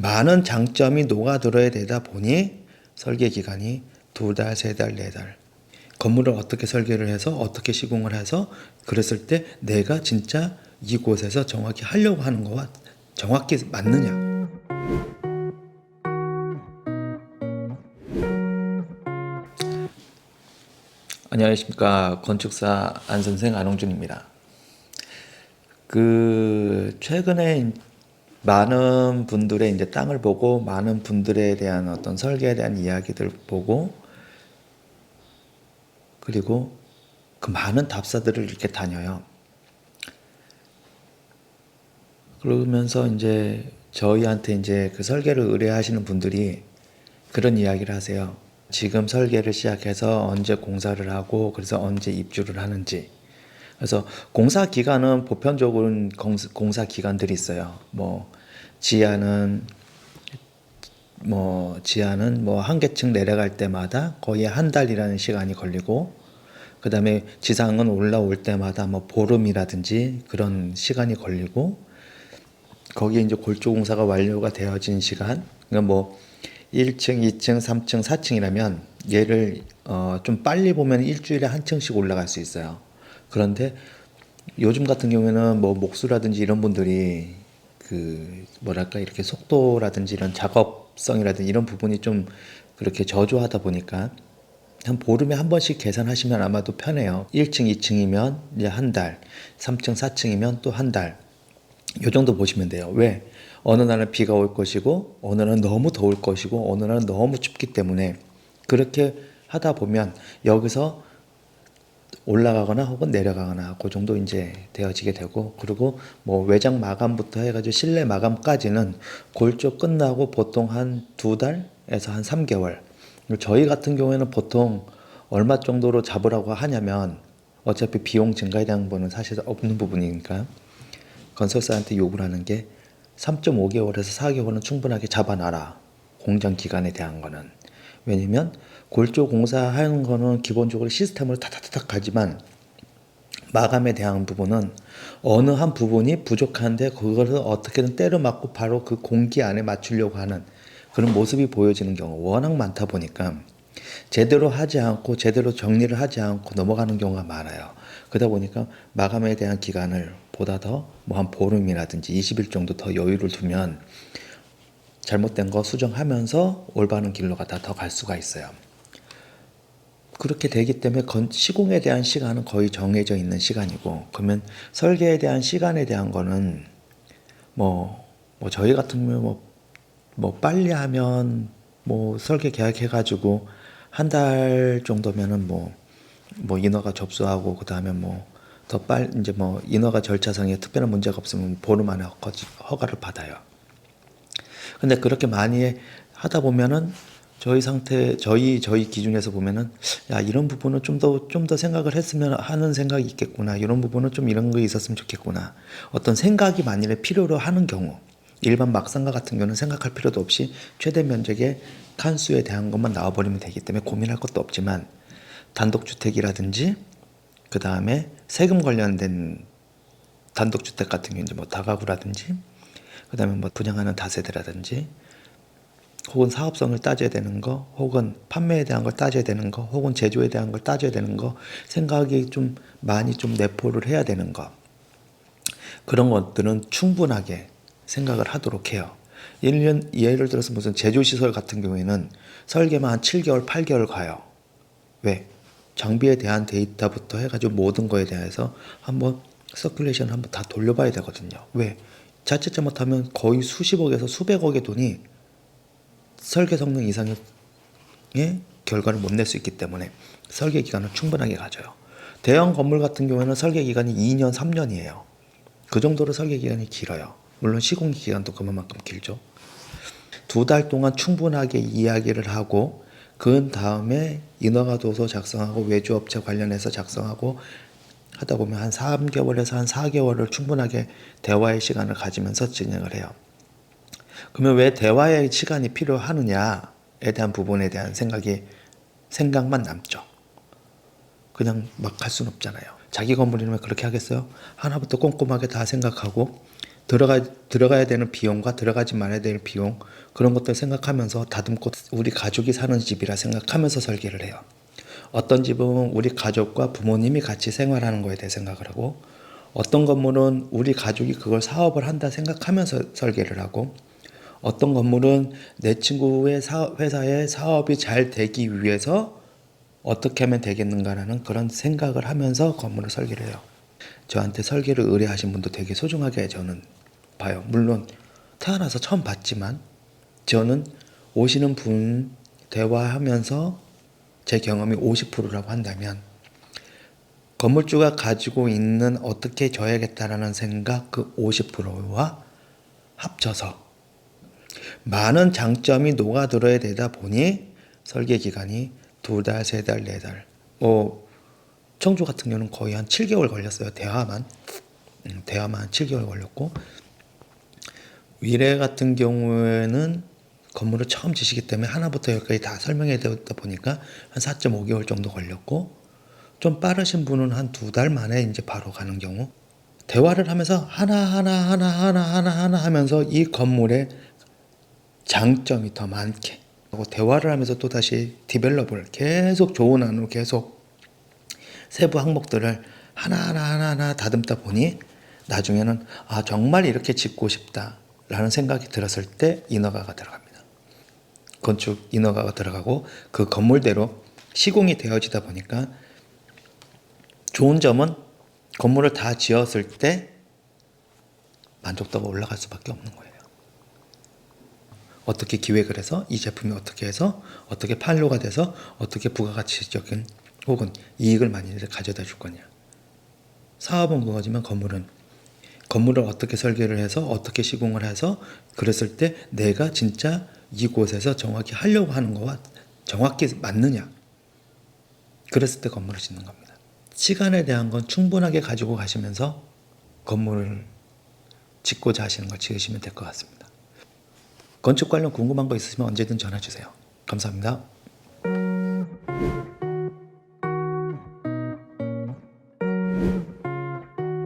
많은 장점이 녹아들어야 되다 보니 설계 기간이 2달, 3달, 4달. 건물을 어떻게 설계를 해서 어떻게 시공을 해서 그랬을 때 내가 진짜 이곳에서 정확히 하려고 하는 거와 정확히 맞느냐. 안녕하십니까. 건축사 안선생 안홍준입니다. 최근에 많은 분들의 이제 땅을 보고 많은 분들에 대한 어떤 설계에 대한 이야기들 보고 그리고 그 많은 답사들을 이렇게 다녀요. 그러면서 이제 저희한테 이제 그 설계를 의뢰하시는 분들이 그런 이야기를 하세요. 지금 설계를 시작해서 언제 공사를 하고 그래서 언제 입주를 하는지. 그래서 공사 기간은 보편적으로는 공사 기간들이 있어요. 지하는 한 개층 내려갈 때마다 거의 한 달이라는 시간이 걸리고 그다음에 지상은 올라올 때마다 보름이라든지 그런 시간이 걸리고 거기에 이제 골조 공사가 완료가 되어진 시간 그러니까 1층, 2층, 3층, 4층이라면 얘를 좀 빨리 보면 일주일에 한 층씩 올라갈 수 있어요. 그런데 요즘 같은 경우에는 목수라든지 이런 분들이 이렇게 속도라든지 이런 작업성이라든지 이런 부분이 좀 그렇게 저조하다 보니까 한 보름에 한 번씩 계산하시면 아마도 편해요. 1층, 2층이면 이제 한 달, 3층, 4층이면 또 한 달. 요 정도 보시면 돼요. 왜? 어느 날은 비가 올 것이고 어느 날은 너무 더울 것이고 어느 날은 너무 춥기 때문에 그렇게 하다 보면 여기서 올라가거나 혹은 내려가거나 그 정도 이제 되어지게 되고 그리고 외장 마감부터 해가지고 실내 마감까지는 골조 끝나고 보통 한 2달에서 한 3개월. 저희 같은 경우에는 보통 얼마 정도로 잡으라고 하냐면 어차피 비용 증가에 대한 거는 사실 없는 부분이니까 건설사한테 요구를 하는 게 3.5개월에서 4개월은 충분하게 잡아놔라. 공정 기간에 대한 거는. 왜냐면 골조 공사하는 거는 기본적으로 시스템을 타닥타닥 가지만 마감에 대한 부분은 어느 한 부분이 부족한데 그것을 어떻게든 때려 맞고 바로 그 공기 안에 맞추려고 하는 그런 모습이 보여지는 경우가 워낙 많다 보니까 제대로 하지 않고 제대로 정리를 하지 않고 넘어가는 경우가 많아요. 그러다 보니까 마감에 대한 기간을 보다 더 한 보름이라든지 20일 정도 더 여유를 두면 잘못된 거 수정하면서 올바른 길로 가다 더 갈 수가 있어요. 그렇게 되기 때문에 시공에 대한 시간은 거의 정해져 있는 시간이고 그러면 설계에 대한 시간에 대한 거는 저희 같은 경우에 빨리 하면 설계 계약해가지고 한 달 정도면은 인허가 접수하고 그다음에 더 빨리 이제 인허가 절차상에 특별한 문제가 없으면 보름 안에 허가를 받아요. 근데 그렇게 많이 하다 보면은 저희 기준에서 보면은 이런 부분은 좀 더 생각을 했으면 하는 생각이 있겠구나. 이런 부분은 좀 이런 거 있었으면 좋겠구나. 어떤 생각이 만일에 필요로 하는 경우 일반 막상가 같은 경우는 생각할 필요도 없이 최대 면적의 칸수에 대한 것만 나와버리면 되기 때문에 고민할 것도 없지만 단독주택이라든지 그 다음에 세금 관련된 단독주택 같은 경우 이제 다가구라든지 그 다음에 분양하는 다세대라든지 혹은 사업성을 따져야 되는 거 혹은 판매에 대한 걸 따져야 되는 거 혹은 제조에 대한 걸 따져야 되는 거 생각이 좀 많이 좀 내포를 해야 되는 거 그런 것들은 충분하게 생각을 하도록 해요. 예를 들어서 무슨 제조시설 같은 경우에는 설계만 한 7개월, 8개월 가요. 왜? 장비에 대한 데이터부터 해가지고 모든 거에 대해서 한번 서큘레이션 한번 다 돌려봐야 되거든요. 왜? 자칫 잘못하면 거의 수십억에서 수백억의 돈이 설계 성능 이상의 결과를 못 낼 수 있기 때문에 설계 기간은 충분하게 가져요. 대형 건물 같은 경우에는 설계 기간이 2년, 3년이에요. 그 정도로 설계 기간이 길어요. 물론 시공 기간도 그만큼 길죠. 2달 동안 충분하게 이야기를 하고 그 다음에 인허가 도서 작성하고 외주업체 관련해서 작성하고 하다 보면 한 3개월에서 한 4개월을 충분하게 대화의 시간을 가지면서 진행을 해요. 그러면 왜 대화의 시간이 필요하느냐에 대한 부분에 대한 생각만 남죠. 그냥 막 할 수는 없잖아요. 자기 건물이면 그렇게 하겠어요? 하나부터 꼼꼼하게 다 생각하고 들어가야 되는 비용과 들어가지 말아야 될 비용 그런 것들 생각하면서 다듬고 우리 가족이 사는 집이라 생각하면서 설계를 해요. 어떤 집은 우리 가족과 부모님이 같이 생활하는 거에 대해 생각을 하고 어떤 건물은 우리 가족이 그걸 사업을 한다 생각하면서 설계를 하고 어떤 건물은 내 친구의 회사의 사업이 잘 되기 위해서 어떻게 하면 되겠는가라는 그런 생각을 하면서 건물을 설계를 해요. 저한테 설계를 의뢰하신 분도 되게 소중하게 저는 봐요. 물론 태어나서 처음 봤지만 저는 오시는 분 대화하면서 제 경험이 50%라고 한다면 건물주가 가지고 있는 어떻게 줘야겠다라는 생각 그 50%와 합쳐서 많은 장점이 녹아들어야 되다 보니 설계 기간이 2달, 3달, 4달 청주 같은 경우는 거의 한 7개월 걸렸어요. 대화만 7개월 걸렸고 위례 같은 경우에는 건물을 처음 지시기 때문에 하나부터 열까지 다 설명해야 되다 보니까 한 4.5개월 정도 걸렸고 좀 빠르신 분은 한 2달 만에 이제 바로 가는 경우 대화를 하면서 하나 하면서 이 건물의 장점이 더 많게 하고 대화를 하면서 또 다시 디벨롭을 계속 좋은 안으로 계속 세부 항목들을 하나 다듬다 보니 나중에는 정말 이렇게 짓고 싶다라는 생각이 들었을 때 인허가가 들어갑니다. 건축 인허가가 들어가고 그 건물대로 시공이 되어지다 보니까 좋은 점은 건물을 다 지었을 때 만족도가 올라갈 수밖에 없는 거예요. 어떻게 기획을 해서 이 제품이 어떻게 해서 어떻게 판로가 돼서 어떻게 부가가치적인 혹은 이익을 많이 가져다 줄 거냐. 사업은 그거지만 건물을 어떻게 설계를 해서 어떻게 시공을 해서 그랬을 때 내가 진짜 이곳에서 정확히 하려고 하는 거와 정확히 맞느냐. 그랬을 때 건물을 짓는 겁니다. 시간에 대한 건 충분하게 가지고 가시면서 건물을 짓고자 하시는 걸 지으시면 될 것 같습니다. 건축 관련 궁금한 거 있으시면 언제든 전화 주세요. 감사합니다.